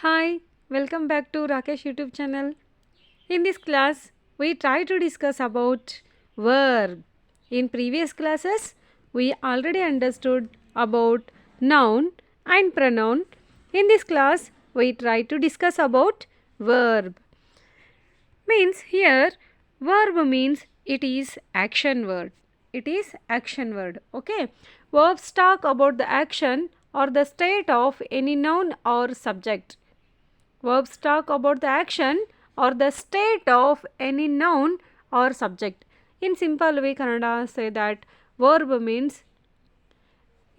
Hi, welcome back to Rakesh YouTube channel. In this class, we try to discuss about verb. In previous classes, we already understood about noun and pronoun. In this class, we try to discuss about verb. Means here, verb means it is action word. It is action word. Okay. Verbs talk about the action or the state of any noun or subject. Verbs talk about the action or the state of any noun or subject. In simple way, Kannada say that verb means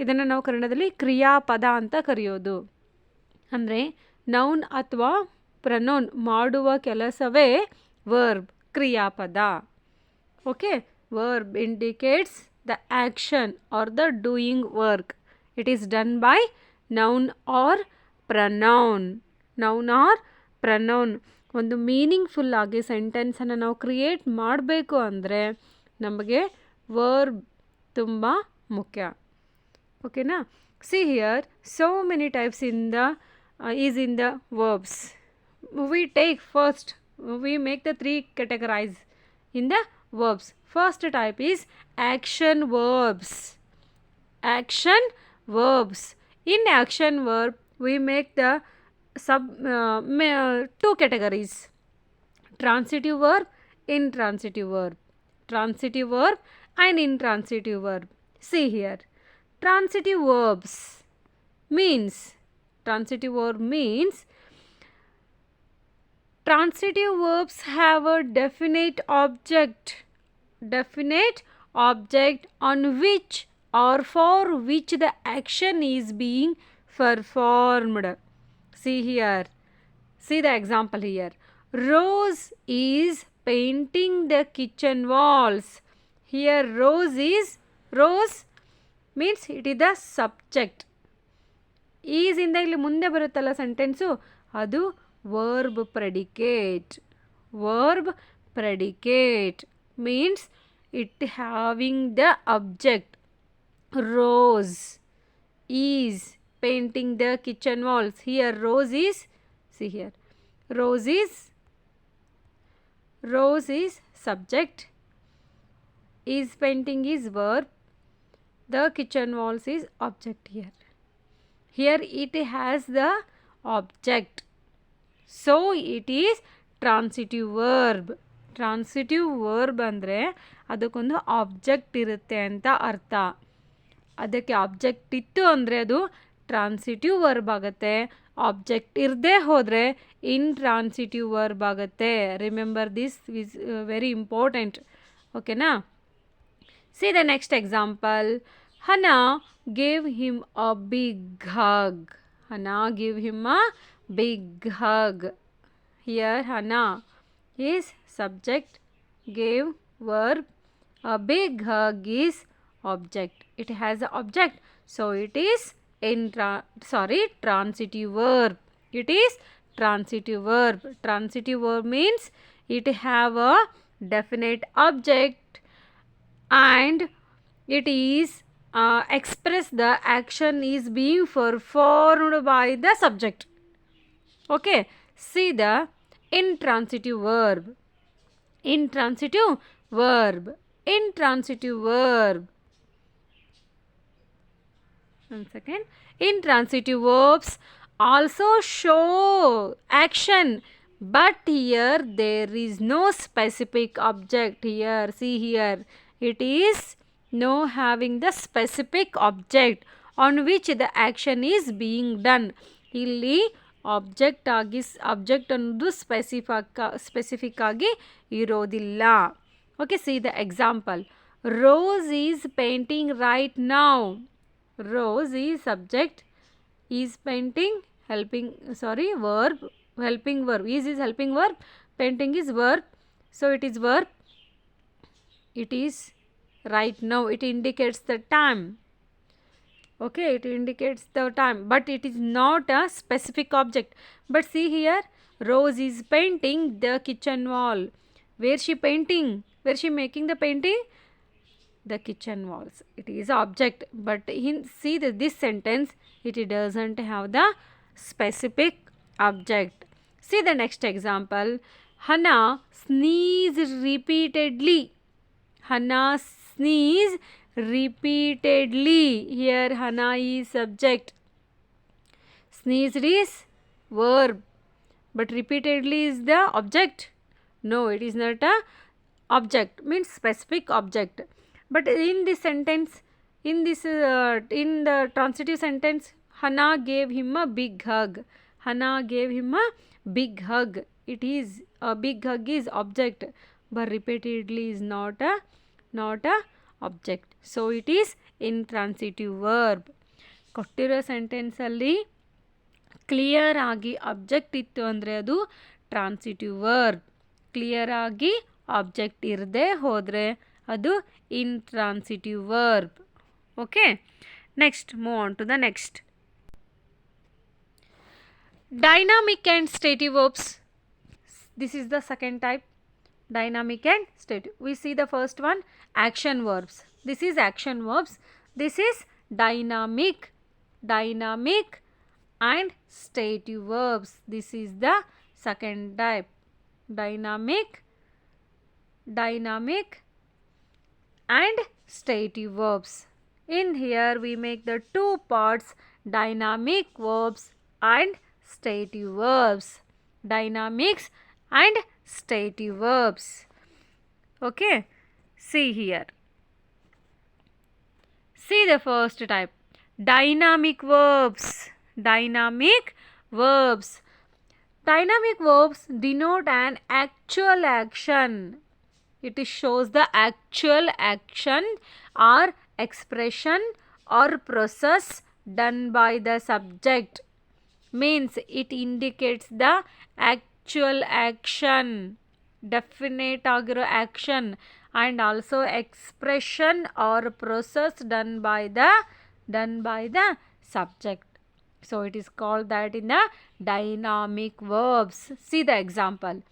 ಇದನ್ನು ನಾವು ಕನ್ನಡದಲ್ಲಿ ಕ್ರಿಯಾಪದ ಅಂತ ಕರೆಯೋದು. ಅಂದರೆ noun ಅಥವಾ pronoun ಮಾಡುವ ಕೆಲಸವೇ ವರ್ಬ್ ಕ್ರಿಯಾಪದ. Okay, verb indicates the action or the doing work. It is done by noun or pronoun. Noun or pronoun. ಒಂದು ಮೀನಿಂಗ್ಫುಲ್ ಆಗಿ ಸೆಂಟೆನ್ಸನ್ನು ನಾವು ಕ್ರಿಯೇಟ್ ಮಾಡಬೇಕು ಅಂದರೆ ನಮಗೆ ವರ್ಬ್ ತುಂಬ ಮುಖ್ಯ. ಓಕೆನಾ? See here so many types in the verbs. We take first, we make the three categories in the verbs. First type is action verbs. Action verbs. In action verb, we make the two categories: transitive verb, intransitive verb. Transitive verb and intransitive verb. See here, transitive verbs means transitive verbs have a definite object on which or for which the action is being performed. See here, see the example here. Rose is painting the kitchen walls. Here rose means it is the subject. Is ಇಂದ ಇಲ್ಲಿ ಮುಂದೆ ಬರುತ್ತಲ್ಲ sentence, ಅದು verb predicate. Verb predicate means it having the object. Rose is painting the kitchen walls. Here rose is, see here, rose is subject, is painting is verb, the kitchen walls is object. Here it has the object, so it is transitive verb. Transitive verb ಅಂದರೆ ಅದಕ್ಕೊಂದು object ಇರುತ್ತೆ ಅಂತ ಅರ್ಥ. ಅದಕ್ಕೆ object ಇತ್ತು ಅಂದರೆ ಅದು transitive verb ಆಗುತ್ತೆ. ಆಬ್ಜೆಕ್ಟ್ ಇರದೇ ಹೋದರೆ ಇಂಟ್ರಾನ್ಸಿಟಿವ್ ವರ್ಬ್ ಆಗುತ್ತೆ. Remember this is very important. ಓಕೆನಾ? See the next example. Hana gave him a big hug. Hana gave him a big hug. Here Hana is subject, gave verb, a big hug is object. It has an object, so it is transitive verb. It is transitive verb. Transitive verb means it have a definite object and it is express the action is being performed by the subject. Okay, see the intransitive verb. Intransitive verb. Intransitive verb. One second. Intransitive verbs also show action, but here there is no specific object. Here, see here, it is no having the specific object on which the action is being done. ಇಲ್ಲಿ object ಅನ್ನೋದು specific ಆಗಿ ಇರೋದಿಲ್ಲ. Okay, C the example. Rose is painting right now. Rose is subject, is painting verb, helping verb. Is helping verb, painting is verb, so it is verb. It is right now, it indicates the time. Okay, it indicates the time, but it is not a specific object. But see here, Rose is painting the kitchen wall. Where she painting? Where she making the painting? The kitchen walls. It is object, but see this sentence, it doesn't have the specific object. See the next example. Hannah sneezed repeatedly. Hannah sneezed repeatedly. Here Hannah is subject. Sneezed is verb. But repeatedly is the object. No, it is not a object. Means specific object. But in this sentence, in the transitive sentence, Hannah gave him a big hug. Hannah gave him a big hug. It is a big hug is object, but repeatedly is not a object. So it is intransitive verb. ಕೊಟ್ಟಿರೋ ಸೆಂಟೆನ್ಸಲ್ಲಿ clear ಆಗಿ object ಇತ್ತು ಅಂದರೆ ಅದು transitive verb. Clear ಆಗಿ object ಇರದೆ ಹೋದರೆ ಅದು intransitive verb. Okay, next move on to the next. Dynamic and stative verbs. This is the second type. Dynamic and stative. We see the first one, action verbs. This is action verbs. This is dynamic and stative verbs. This is the second type. Dynamic and stative verbs. In here we make the two parts, dynamic verbs and stative verbs. Dynamics and stative verbs. Okay, see here. See the first type, dynamic verbs. Dynamic verbs. Dynamic verbs denote an actual action. It shows the actual action or expression or process done by the subject. Means it indicates the actual action, definite agro action, and also expression or process done by the subject. So it is called that in the dynamic verbs. See the example.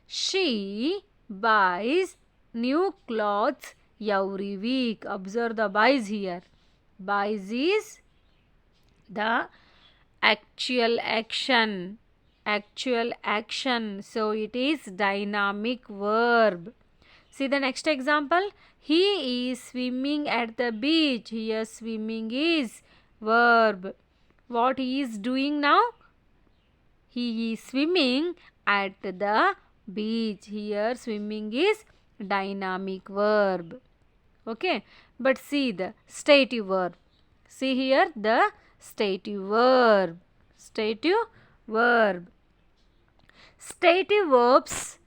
She buys new clothes every week. Observe the buys here. Buys is the actual action. So it is dynamic verb. See the next example. He is swimming at the beach. Here swimming is verb. What he is doing now? He is swimming at the beach. Here swimming is dynamic verb. Okay, but see the stative verb. See here the stative verb. Stative verbs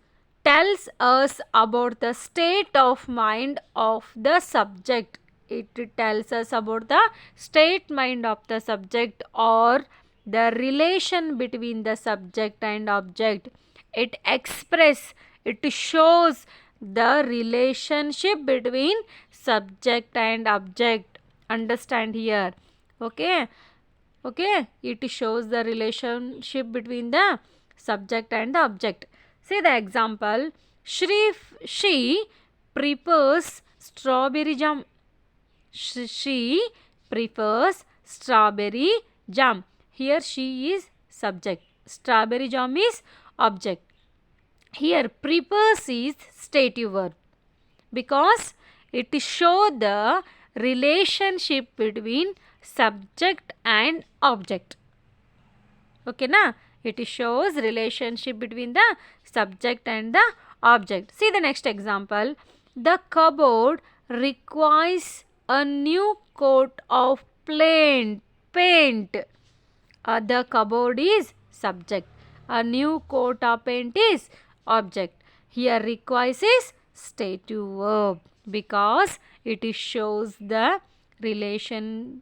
tells us about the state of mind of the subject. It tells us about the state mind of the subject or the relation between the subject and object. It shows the relationship between subject and object. Understand here. Okay, it shows the relationship between the subject and the object. See the example. She prefers strawberry jam. She prefers strawberry jam. Here she is subject, strawberry jam is object. Here prefers is stative verb because it shows the relationship between subject and object. Okay na? It shows relationship between the subject and the object. See the next example. The cupboard requires a new coat of paint. The cupboard is subject. A new coat of paint is object. Here requires is stative verb because it shows the relation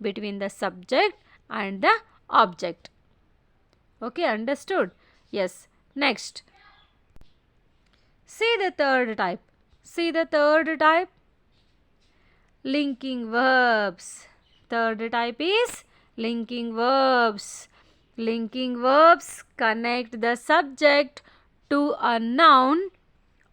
between the subject and the object. Okay, understood? Yes. Next, see the third type. Linking verbs. Third type is linking verbs. Linking verbs connect the subject to a noun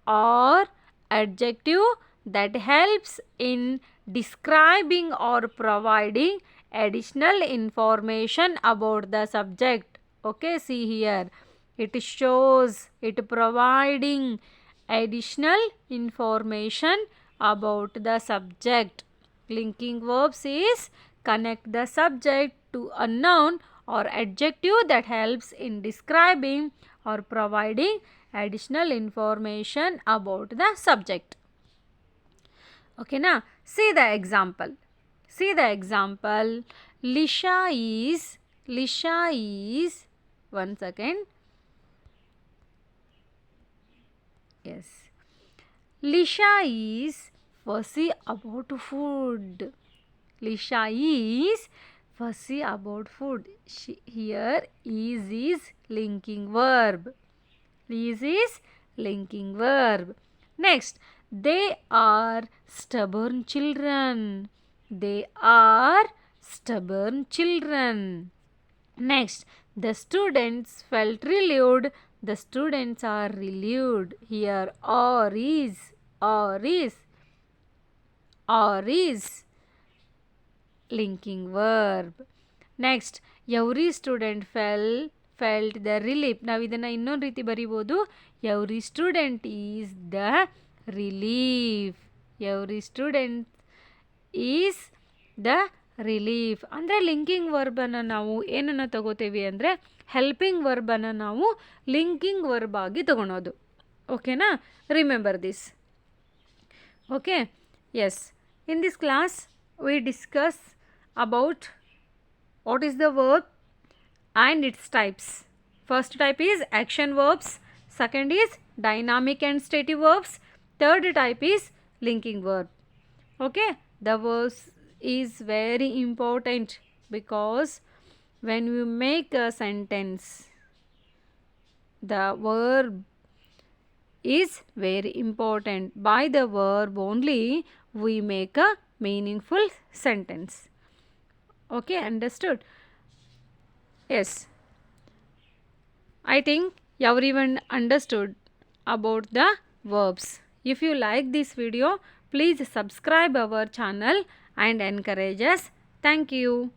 or adjective that helps in describing or providing additional information about the subject. Okay, see here. It shows, it providing additional information about the subject. Linking verbs is connect the subject to a noun or adjective that helps in describing or providing additional information about the subject. Okay, now see the example. See the example. Lisha is one second. Yes. Lisha is fussy about food. Lisha is fussy about food. Here is linking verb. Is linking verb. Next, they are stubborn children. They are stubborn children. Next, the students felt relieved. The students are relieved. Here, or is linking verb. Next, every student felt the relief. ನಾವು ಇದನ್ನು ಇನ್ನೊಂದು ರೀತಿ ಬರಿಬೋದು. Every student is the relief. Every student is the relief. ಅಂದರೆ linking ವರ್ಬನ್ನು ನಾವು ಏನನ್ನು ತಗೋತೀವಿ ಅಂದರೆ ಹೆಲ್ಪಿಂಗ್ ವರ್ಬನ್ನು ನಾವು ಲಿಂಕಿಂಗ್ ವರ್ಬ್ ಆಗಿ ತಗೊಳೋದು. ಓಕೆನಾ? Remember this. Okay, yes, in this class we discuss about what is the verb and its types. First type is action verbs, second is dynamic and stative verbs, third type is linking verb. Okay, the verbs is very important because when we make a sentence, the verb is very important. By the verb only we make a meaningful sentence. Okay, understood? Yes, I think everyone understood about the verbs. If you like this video, please subscribe our channel and encourage us. Thank you.